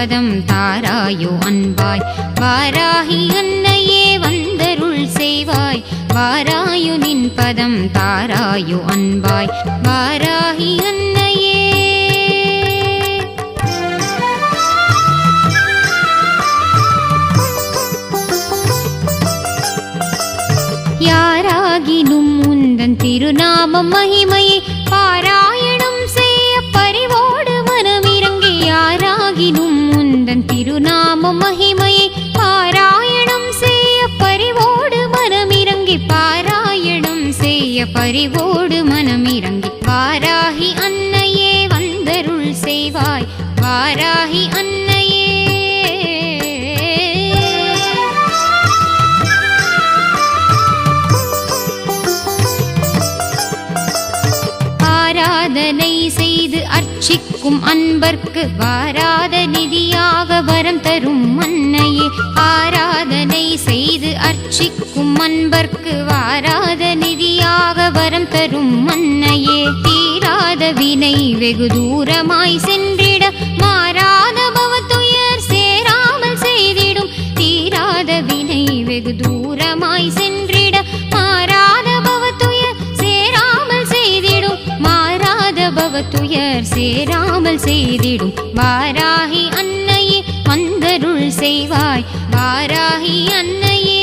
பதம் தாராயோ அன்பாய் வாராகி அன்னையே வந்தருள் செய்வாய் வாராயு நின் பதம் தாராயோ அன்பாய் வாராகி அன்னையே. யாராகினும் உந்தன் திருநாமம் மகிமையை பாராயணம் செய்ய பரிவோடு மனமிறங்கி யாராகினும் உந்தன் திருநாமம் மகிமையை பாராயணம் செய்ய பரிவோடு மனமிறங்கி பாராயணம் செய்ய பரிவோடு மனமிறங்கி வாராகி அன்னையே வந்தருள் செய்வாய் வாராகி அன்னையே. ஆராதனை செய்து அர்ச்சிக்கும் அன்பர்க்கு வாராத நிதியாக வரம் தரும் அன்னையே ஆராதனை செய்து அர்ச்சிக்கும் அன்பர்க்கு வாராத நிதியாக வரம் தரும் அன்னையே. தீராத வினை வெகு தூரமாய் சென்றிட மாறாத பவத்துயர் சேராமல் செய்திடும் தீராத வினை வெகு தூரமாய் சென்றிட மாறாத பவத்துயர் சேராமல் செய்திடும் மாறாத பவத்துயர் சேராமல் செய்திடும் வாராகி அன்னையே வந்தருள் செய்வாய் வாராகி அன்னையே.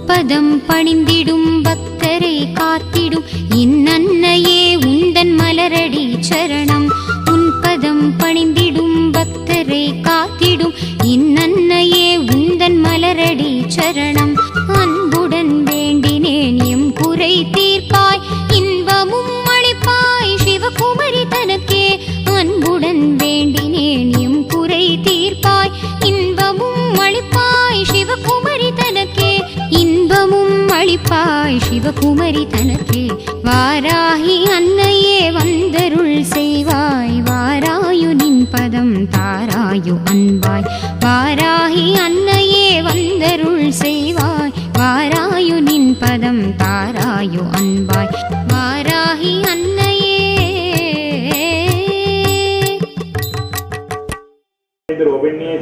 பதம் பணிந்திடும் பக்தரை காத்திடும் இன்னன்னையே உந்தன் மலரடி சரணம் உன் பதம் பணிந்திடும் பக்தரை காத்திடும் இன்னன்னையே உந்தன் மலரடி சரணம். அன்புடன் வேண்டினேன் எம் குறை தீர்ப்பாய் இன்பமும் அளிப்பாய் சிவகுமரி தனக்கே அன்புடன் வேண்டினேன் எம் குறை தீர்ப்பாய் இன்பமும் அளிப்பாய் சிவகுமரி தனக்கே இன்பமும் அளிப்பாய் சிவகுமரி தனக்கே வாராகி அன்னையே வந்தருள் செய்வாய் வாராயு நின் பதம் தாராயு அன்பாய் வாராகி அன்னையே வந்தருள் செய்வாய் வாராயு நின் பதம் தாராயு அன்பாய் வாராகி அன்னையே.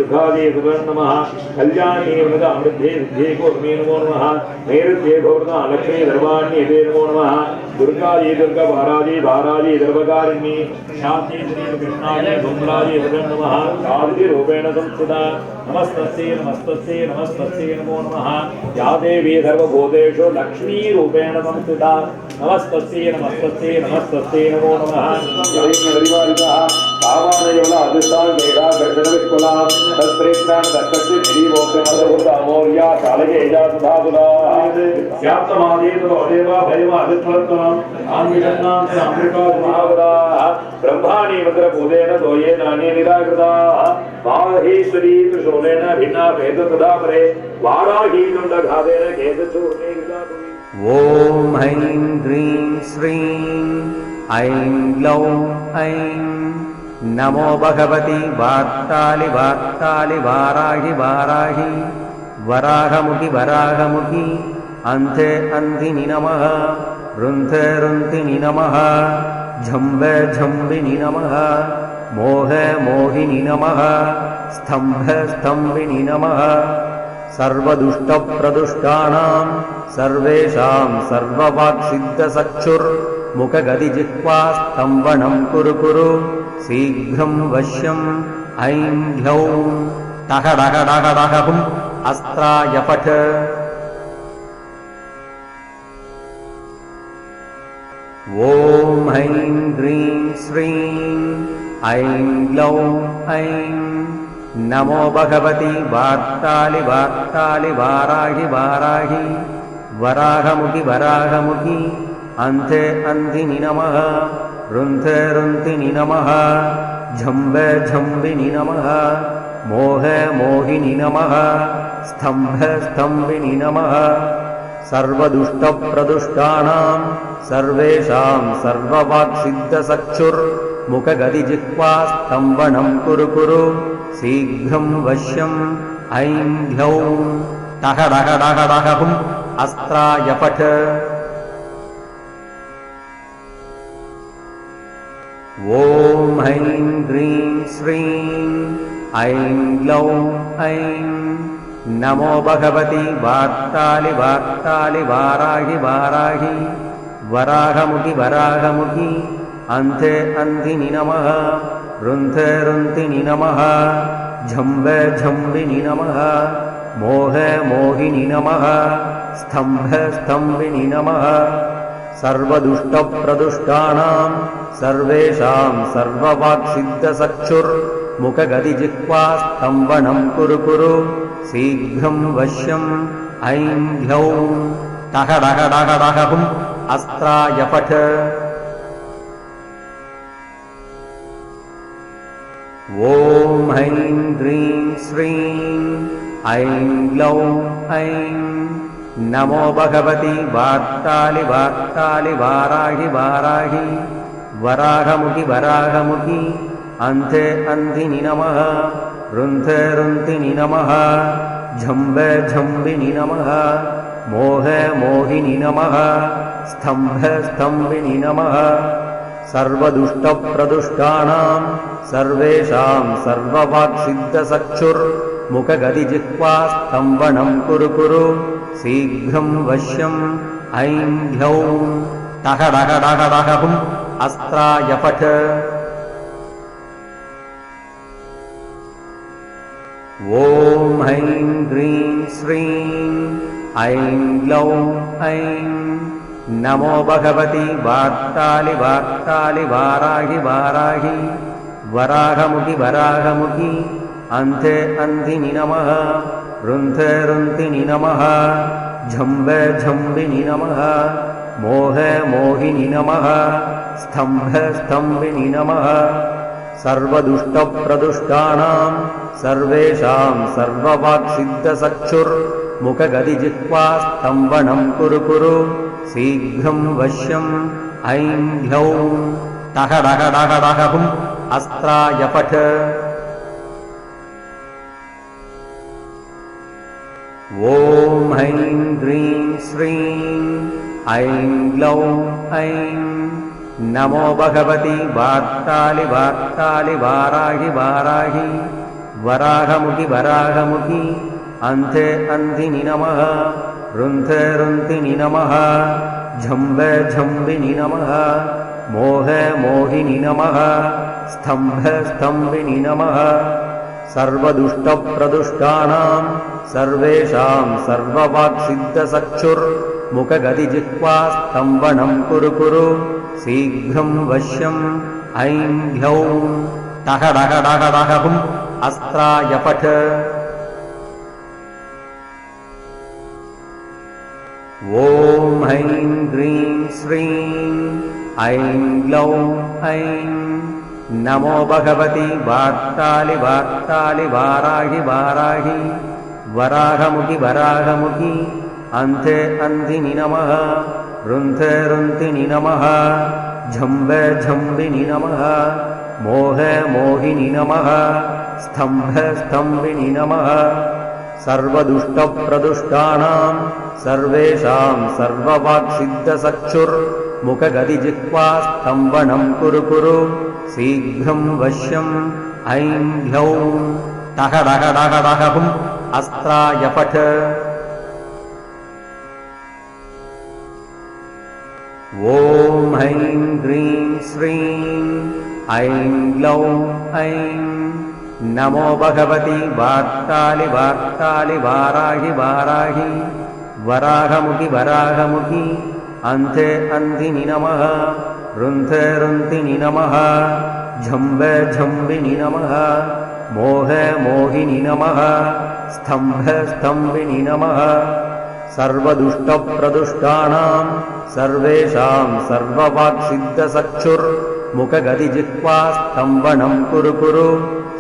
दुःखादे नमः कल्याणे वृद अमृद्धे विद्ये गोर्मे नमो नमः नैऋत्ये गोर्धा लक्ष्मी धर्माण्ये ते नमो नमः दुर्गाये दुर्गा वाराजे वाराजे सर्वकारिण्ये शान्ति श्री कृष्णाय धूम्राजे नमः कालिके रूपेण संस्थिता नमस्तस्यै नमस्तस्यै नमस्तस्यै नमो नमः या देवी सर्वभूतेषु लक्ष्मी रूपेण संस्थिता नमस्तस्यै नमस्तस्यै नमस्तस्यै नमो नमः कामानयोला अधिष्ठान मेधा दर्शन विकुला तत्प्रेक्षान दक्षस्य निरीमोक्षमदभूत अमौर्या कालकेजा सुधातुला व्याप्तमादेव देवा भैव अधिष्ठलत्वम् आन्विषन्नां साम्रिका महावदा ब्रह्माणि मन्द्रभूतेन दोये नान्ये निराकृताः माहेश्वरी त्रिशूलेन भिन्ना भेद तदा परे वाराही दण्डघातेन खेदचूर्णे विदातुः. ॐ ऐं ह्रीं श्रीं ऐं ग्लौं ऐं नमो भगवती वार्तालि वार्तालि वाराहि वाराहि वराहमुखि वराहमुखि अन्ते अन्धिनि नमः रुन्धे रुन्धिनि नमः झम्बे झम्बिनि नमः मोहे मोहिनि नमः स्तम्भे स्तम्भिनि नमः सर्वदुष्टप्रदुष्टानां सर्वेषां सर्ववाक्सिद्धसक्षुर्मुखगदिजिह्वास्तम्भनं कुरु कुरु शीघ्रं वश्यम् ऐं ह्लौं टहडहडहडहुम् अस्त्राय पठ. ॐ ऐं ह्रीं श्रीं ऐं ग्लौं ऐं नमो भगवती वार्तालि वार्तालि वाराहि वाराहि वराहमुखि वराहमुखि अन्ते अन्धिनि नमः रुन्धे रुन्धिनि नमः झम्बे झम्बिनि नमः मोहे मोहिनि नमः स्तम्भे स्तम्भिनि नमः सर्वदुष्टप्रदुष्टानां सर्वेषां सर्ववाक्सिद्धसक्षुर्मुखगदिजिह्वास्तम्भनं कुरु कुरु शीघ्रं वश्यम् ऐं ह्लौं टहडहडहडहुम् अस्त्राय पठ। ॐ ऐं ह्रीं श्रीं ऐं ग्लौं ऐं नमो भगवति वार्तालि वार्तालि वाराहि वाराहि वराहमुखि वराहमुखि अन्ते अन्धिनि नमः। रुन्धे रुन्धिनि नमः। झम्बे झम्बिनि नमः। मोहे मोहिनि नमः। स्तम्भे स्तम्भिनि नमः। सर्वदुष्टप्रदुष्टानां सर्वेषां सर्ववाक्सिद्धचक्षुर्मुखगतिजिह्वा स्तम्भनं कुरु कुरु शीघ्रं वश्यम्। ऐं ह्लौं टः डः डः डः हुम् अस्त्राय पठ। ॐ ऐं ह्रीं श्रीं ऐं ग्लौं ऐं नमो भगवति वार्तालि वार्तालि वाराहि वाराहि वराहमुखि वराहमुखि अन्ते अन्धिनि नमः। रुन्धे रुन्धिनि नमः। झम्बे झम्बिनि नमः। मोहे मोहिनि नमः। स्तम्भे स्तम्भिनि नमः। सर्वदुष्टप्रदुष्टानां सर्वेषां सर्ववाक्सिद्धचक्षुर्मुखगतिजिह्वा स्तम्भनं कुरु कुरु शीघ्रं वश्यम्। ऐं ह्लौं टः डः डः डः हुम् अस्त्राय पठ। ॐ ऐं ह्रीं श्रीं ऐं ग्लौं ऐं नमो भगवति वार्तालि वार्तालि वाराहि वाराहि वराहमुखि वराहमुखि अन्ते अन्धिनि नमः। रुन्धे रुन्धिनि नमः। झम्बे झम्बिनि नमः। मोहे मोहिनि नमः। स्तम्भे स्तम्भिनि नमः। सर्वदुष्टप्रदुष्टानां सर्वेषां सर्ववाक्सिद्धचक्षुर्मुखगतिजिह्वा स्तम्भनं कुरु कुरु शीघ्रं वश्यम्। ऐं ह्लौं टः डः डः डः हुम् अस्त्राय पठ। ॐ ऐं ह्रीं श्रीं ऐं ग्लौं ऐं नमो भगवति वार्तालि वार्तालि वाराहि वाराहि वराहमुखि वराहमुखि अन्ते अन्धिनि नमः। रुन्धे रुन्धिनि नमः। झम्बे झम्बिनि नमः। मोहे मोहिनि नमः। स्तम्भे स्तम्भिनि नमः। सर्वदुष्टप्रदुष्टानां सर्वेषां सर्ववाक्सिद्धचक्षुर्मुखगतिजिह्वा स्तम्भनं कुरु कुरु शीघ्रं वश्यम्। ऐं ह्लौं टः डः डः डः हुम् अस्त्राय पठ। ॐ ऐं ह्रीं श्रीं ऐं ग्लौं ऐं नमो भगवति वार्तालि वार्तालि वाराहि वाराहि वराहमुखि वराहमुखि अन्ते अन्धिनि नमः। रुन्धे रुन्धिनि नमः। झम्बे झम्बिनि नमः। मोहे मोहिनि नमः। स्तम्भे स्तम्भिनि नमः। सर्वदुष्टप्रदुष्टानां सर्वेषां सर्ववाक्सिद्धचक्षुर्मुखगतिजिह्वा स्तम्भनं कुरु कुरु शीघ्रं वश्यम्। ऐं ह्लौं टः डः डः डः हुम् अस्त्राय पठ। ॐ ऐं ह्रीं श्रीं ऐं ग्लौं ऐं नमो भगवति वार्तालि वार्तालि वाराहि वाराहि वराहमुखि वराहमुखि अन्ते अन्धिनि नमः। रुन्धे रुन्धिनि नमः। झम्बे झम्बिनि नमः। मोहे मोहिनि नमः। स्तम्भे स्तम्भिनि नमः। सर्वदुष्टप्रदुष्टानां सर्वेषां सर्ववाक्सिद्धचक्षुर्मुखगतिजिह्वा स्तम्भनं कुरु कुरु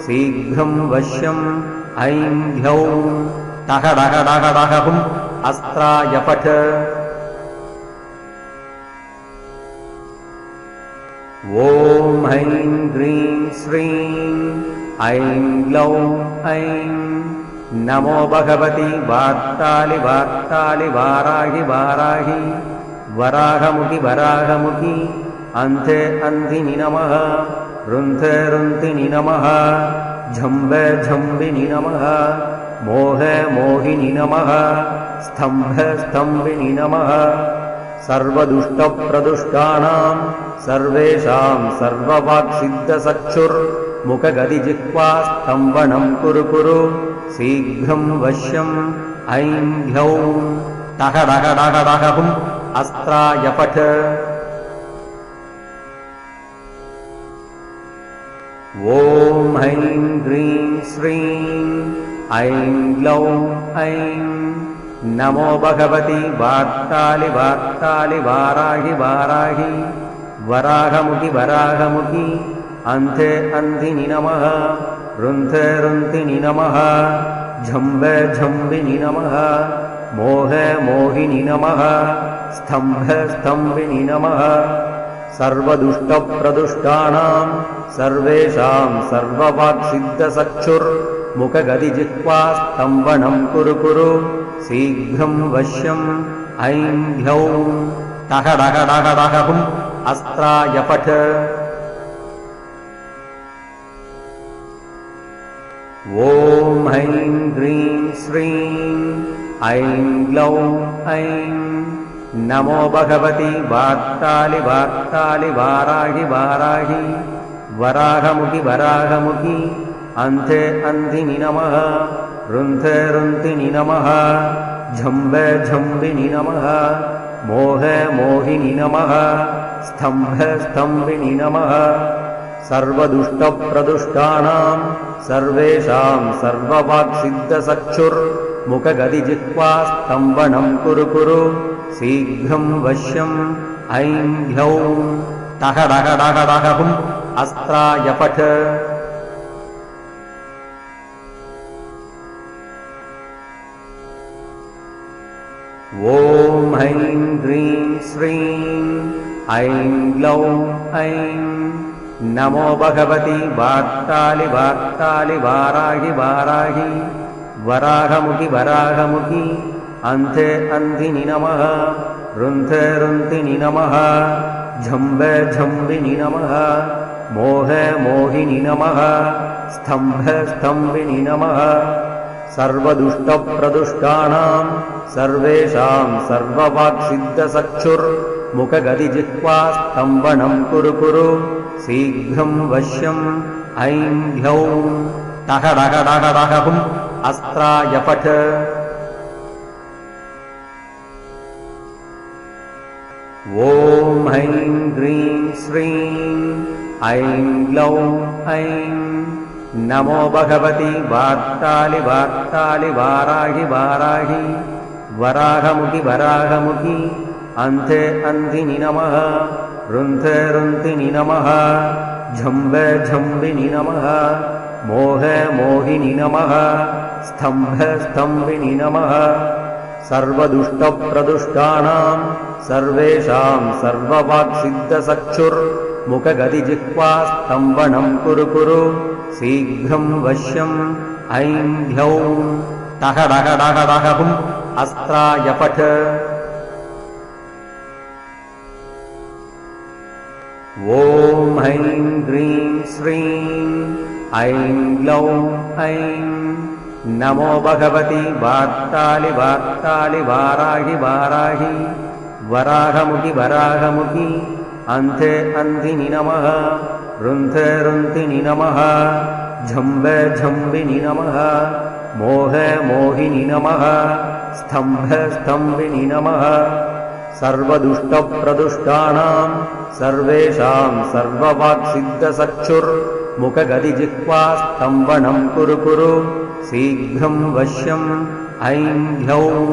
शीघ्रं वश्यम्। ऐं ह्लौं टः डः डः डः हुम् अस्त्राय पठ। ॐ ऐं ह्रीं श्रीं ऐं ग्लौं ऐं नमो भगवति वार्तालि वार्तालि वाराहि वाराहि वराहमुखि वराहमुखि अन्ते अन्धिनि नमः रुन्धे रुन्धिनि नमः झम्बे झम्बिनि नमः मोहे मोहिनि नमः स्तम्भे स्तम्भिनि नमः सर्वदुष्टप्रदुष्टानां सर्वेषां सर्ववाक्सिद्धचक्षुर्मुखगदिजिह्वास्तम्भनं कुरु कुरु शीघ्रं वश्यम् ऐं ह्यौं टहडहडहडहुम् अस्त्राय पठ ॐ ऐं ह्रीं श्रीं ऐं ग्लौं ऐं नमो भगवति वार्तालि वार्तालि वाराहि वाराहि वराहमुखि वराहमुखि अन्ते अन्धिनि नमः रुन्धे रुन्धिनि नमः झम्बे झम्बिनि नमः मोहे मोहिनि नमः स्तम्भे स्तम्भिनि नमः सर्वदुष्टप्रदुष्टानां सर्वेषां सर्ववाक्सिद्धचक्षुर्मुखगदिजिह्वास्तम्भनं कुरु कुरु शीघ्रं वश्यम् ऐं ह्यौं टहडहडहडहुम् अस्त्राय पठ ॐ ऐं ह्रीं श्रीं ऐं ग्लौं ऐं नमो भगवति वार्तालि वार्तालि वाराहि वाराहि वराहमुखि वराहमुखि अन्ते अन्धिनि नमः रुन्धे रुन्धिनि नमः झम्बे झम्बिनि नमः मोहे मोहिनि नमः स्तम्भे स्तम्भिनि नमः सर्वदुष्टप्रदुष्टानां सर्वेषां सर्ववाक्सिद्धचक्षुर्मुखगदिजिह्वास्तम्भनं कुरु कुरु शीघ्रं वश्यम् ऐं ह्यौं टहडहडहडहुम् अस्त्राय पठ ॐ ऐं ह्रीं श्रीं ऐं ग्लौं ऐं नमो भगवति वार्तालि वार्तालि वाराहि वाराहि वराहमुखि वराहमुखि अन्ते अन्धिनि नमः रुन्धे रुन्धिनि नमः झम्बे झम्बिनि नमः मोहे मोहिनि नमः स्तम्भे स्तम्भिनि नमः सर्वदुष्टप्रदुष्टानां सर्वेषां सर्ववाक्सिद्धचक्षुर्मुखगदिजिह्वास्तम्भनं कुरु कुरु शीघ्रं वश्यम् ऐं ह्यौं टहडहडहडहुम् अस्त्राय पठ ॐ ऐं ह्रीं श्रीं ऐं ग्लौं ऐं नमो भगवति वार्तालि वार्तालि वाराहि वाराहि वराहमुखि वराहमुखि अन्ते अन्धिनि नमः रुन्धे रुन्धिनि नमः झम्बे झम्बिनि नमः मोहे मोहिनि नमः स्तम्भे स्तम्भिनि नमः सर्वदुष्टप्रदुष्टानां सर्वेषां सर्ववाक्सिद्धचक्षुर्मुखगदिजिह्वास्तम्भनं कुरु कुरु शीघ्रं वश्यम् ऐं ह्यौं टहडहडहडहुम् अस्त्राय पठ ॐ ऐं ह्रीं श्रीं ऐं ग्लौं ऐं नमो भगवति वार्तालि वार्तालि वाराहि वाराहि वराहमुखि वराहमुखि अन्ते अन्धिनि नमः रुन्धे रुन्धिनि नमः झम्बे झम्बिनि नमः मोहे मोहिनि नमः स्तम्भे स्तम्भिनि नमः सर्वदुष्टप्रदुष्टानां सर्वेषां सर्ववाक्सिद्धचक्षुर्मुखगदिजिह्वास्तम्भनं कुरु कुरु शीघ्रं वश्यम् ऐं ह्यौं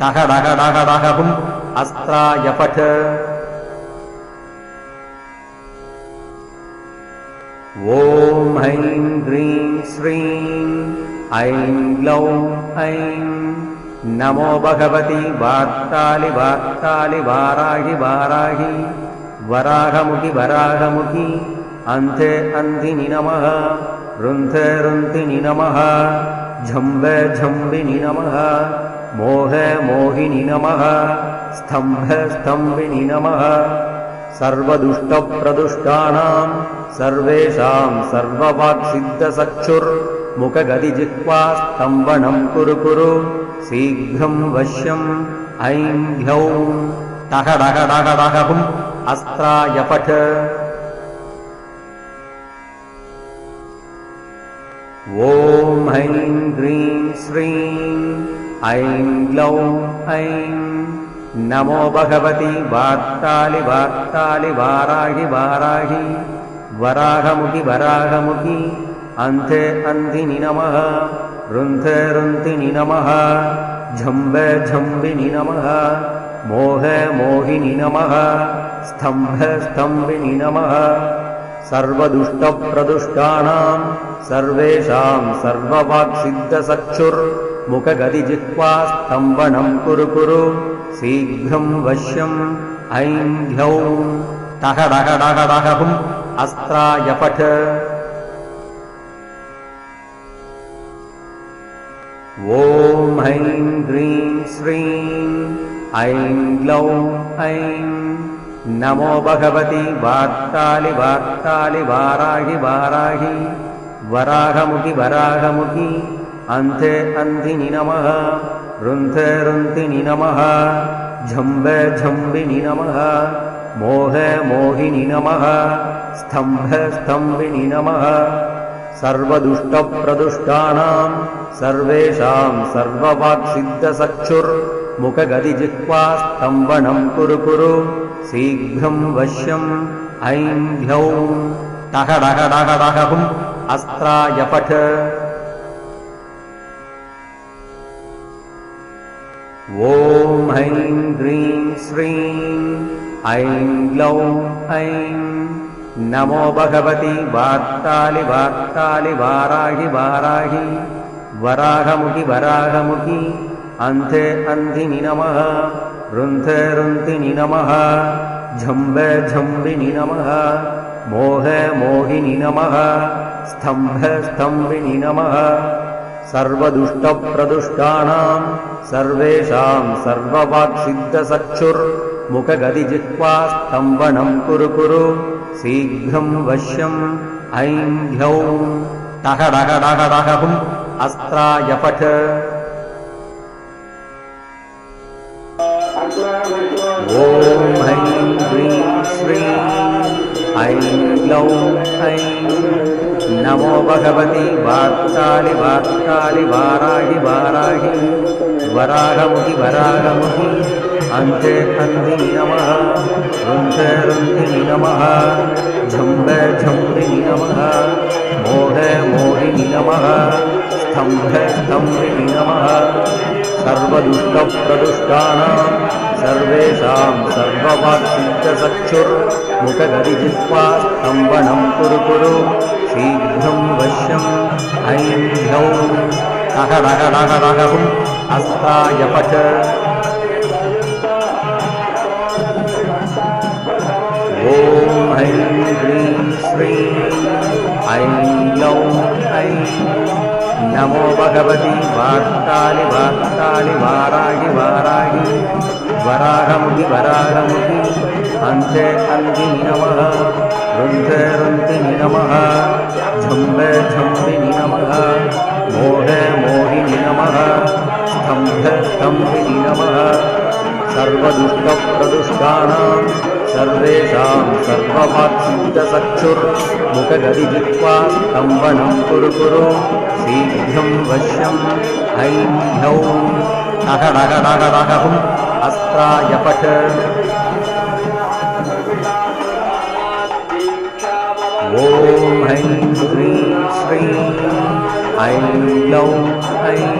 टहडहडहडहुम् अस्त्राय पठ ॐ ऐं ह्रीं श्रीं ऐं ग्लौं ऐं नमो भगवति वार्तालि वार्तालि वाराहि वाराहि वराहमुखि वराहमुखि अन्ते अन्धिनि नमः रुन्धे रुन्धिनि नमः झम्ब झम्बिनि नमः मोह मोहिनि नमः स्तम्भ स्तम्भिनि नमः सर्वदुष्टप्रदुष्टानां सर्वेषां सर्ववाक्सिद्धचक्षुर्मुखगदिजिह्वा स्तम्भनं कुरु कुरु शीघ्रं वश्यम् ऐं ह्लौं टः डः डः डः हुम् अस्त्राय पठ ॐ ऐं ह्रीं श्रीं ऐं ग्लौं ऐं नमो भगवति वार्तालि वार्तालि वाराहि वाराहि वराहमुखि वराहमुखि अन्ते अन्धिनि नमः रुन्धे रुन्धिनि नमः झम्ब झम्बिनि नमः मोह मोहिनि नमः स्तम्भ स्तम्भिनि नमः सर्वदुष्टप्रदुष्टानां सर्वेषां सर्ववाक्सिद्धचक्षुर्मुखगदिजिह्वा स्तम्भनं कुरु कुरु शीघ्रं वश्यम् ऐं ह्लौं टः डः डः डः हुम् अस्त्राय पठ ॐ ऐं ह्रीं श्रीं ऐं ग्लौं ऐं नमो भगवति वार्तालि वार्तालि वाराहि वाराहि वराहमुखि वराहमुखि अन्ते अन्धिनि नमः रुन्धे रुन्धिनि नमः झम्ब झम्बिनि नमः मोह मोहिनि नमः स्तम्भ स्तम्भिनि नमः सर्वदुष्टप्रदुष्टानां सर्वेषां सर्ववाक्सिद्धचक्षुर्मुखगदिजिह्वा स्तम्भनं कुरु कुरु शीघ्रं वश्यम् ऐं ह्लौं टः डः डः डः हुम् अस्त्राय पठ ॐ ऐं ह्रीं श्रीं ऐं ग्लौं ऐं नमो भगवति वार्तालि वार्तालि वाराहि वाराहि वराहमुखि वराहमुखि अन्ते अन्धिनि नमः रुन्धे रुन्धिनि नमः झम्ब झम्बिनि नमः मोह मोहिनि नमः स्तम्भ स्तम्भिनि नमः सर्वदुष्टप्रदुष्टानां सर्वेषां सर्ववाक्सिद्धचक्षुर्मुखगदिजिह्वा स्तम्भनं कुरु कुरु शीघ्रं वश्यम् ऐं ह्लौं टः डः डः डः हुम् अस्त्राय पठ ॐ ऐं ह्रीं श्रीं ऐं ग्लौं ऐं नमो भगवति वार्तालि वार्तालि वाराहि वाराहि वराहमुखि वराहमुखि अन्ते अन्धिनि नमः रुन्धे रुन्धिनि नमः झम्ब झम्बिनि नमः मोह मोहिनि नमः स्तम्भ स्तम्भिनि नमः सर्वदुष्टप्रदुष्टानां सर्वेषां सर्ववाक्सिद्धचक्षुर्मुखगदिजिह्वा स्तम्भनं कुरु कुरु शीघ्रं वश्यम् ऐं ह्लौं टः डः डः डः हुम् अस्त्राय पठ ॐ ऐं ह्रीं श्रीं ऐं ग्लौं ऐं नमो भगवति वार्तालि वार्तालि वाराहि वाराहि वराहमुखि वराहमुखि अन्ते अन्धिनि नमः रुन्धे रुन्धिनि नमः झम्ब झम्बिनि नमः मोह मोहिनि नमः स्तम्भ स्तम्भिनि नमः सर्वदुष्टप्रदुष्टानां सर्वेषां सर्ववाक्सिद्धचक्षुर्मुखगदिजिह्वा स्तम्भनं कुरु कुरु शीघ्रं वश्यम् ऐं ह्लौं टः डः डः डः हुम् अस्त्राय पठ ॐ ऐं ह्रीं श्रीं ऐं ग्लौं ऐं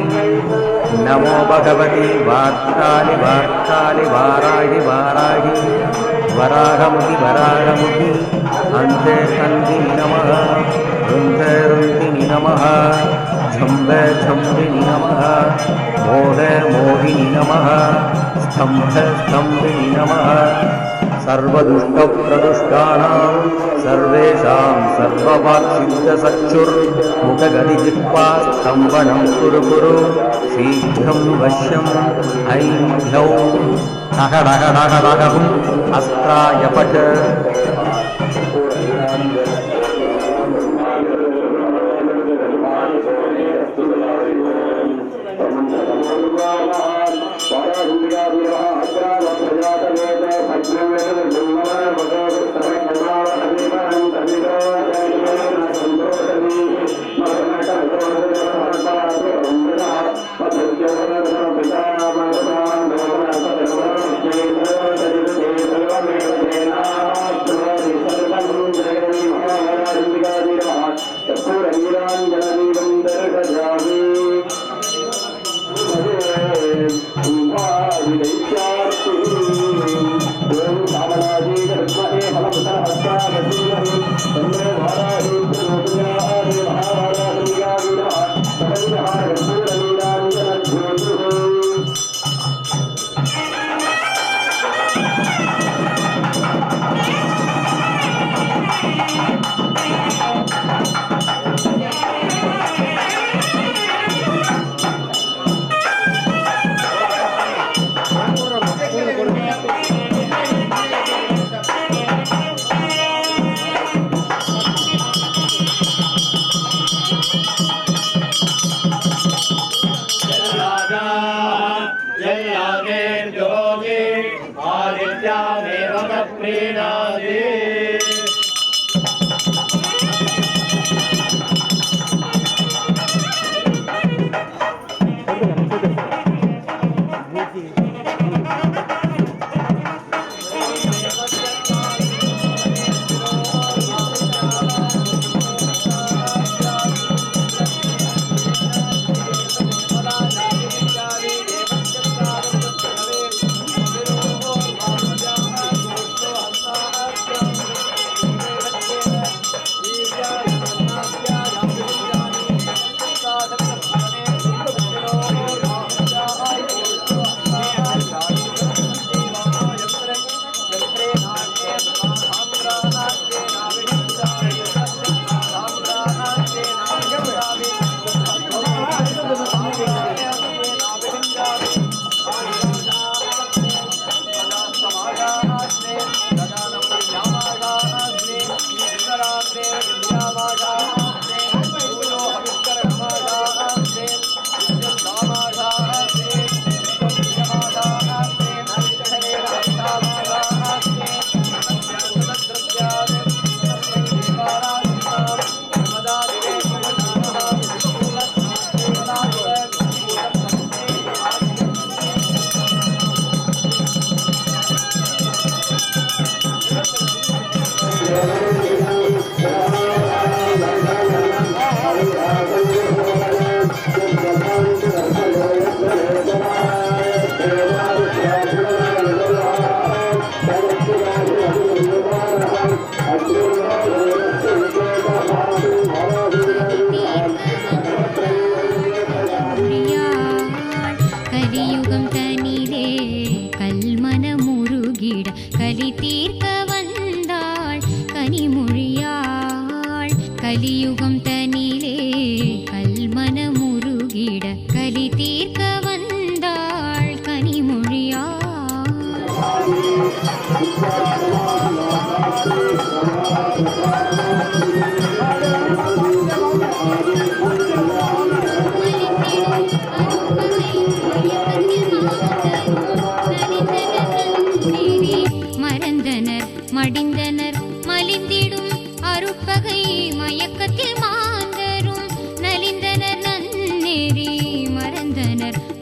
नमो भगवति वार्तालि वार्तालि वाराहि वाराहि वराहमुखि वराहमुखि अन्ते अन्धिनि नमः रुन्धे रुन्धिनि नमः झम्ब झम्बिनि नमः मोह मोहिनि नमः स्तम्भ स्तम्भिनि नमः सर्वदुष्टप्रदुष्टानां सर्वेषां सर्ववाक्सिद्धसक्षुर्मुखगदिजिह्वास्तम्भनं कुरु कुरु शीघ्रं वश्यम् ऐं ह्यौं ठगडगडगडगहुम् अस्त्राय पठ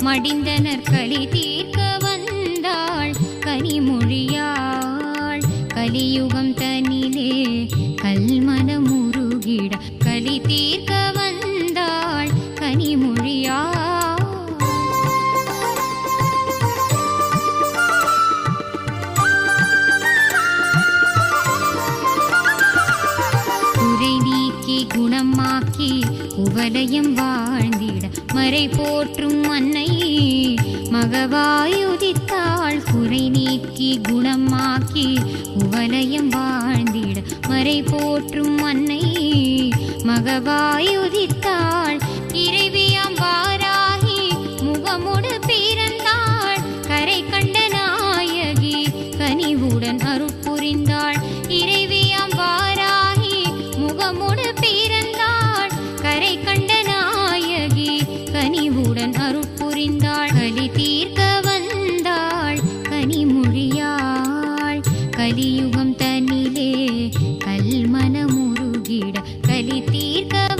மடிந்தனர் களி தீர்க்க வந்தாள் கனிமொழியாள் கலியுகம் தனிலே கல்மனம் உருகிட களி தீர்க்க வந்தாள் கனிமொழியாள். குறை நீக்கி குணமாக்கி குவலயம் வாழ்ந்திட மறை போற்றும் அன்னை மகவாயுதித்தாள். குறை நீக்கி குணமாக்கி உவலயம் வாழ்ந்திட மறை போற்றும் அன்னை மகவாயுதித்தாள். இறைவியாம் வாராகி முகமுடு பிறந்தாள். கரை கண்ட நாயகி கனிவுடன் அருட்புரிந்தாள். இறைவியாம் வாராகி முகமுடு பிறந்தாள். கரை கண்ட நாயகி கனிவுடன் அருட்புரிந்தாள். கலி தீர்க்க வந்தாள் கனிமொழியாள். கலியுகம் தன்னிலே கல்மனமுருகிட கலி தீர்க்க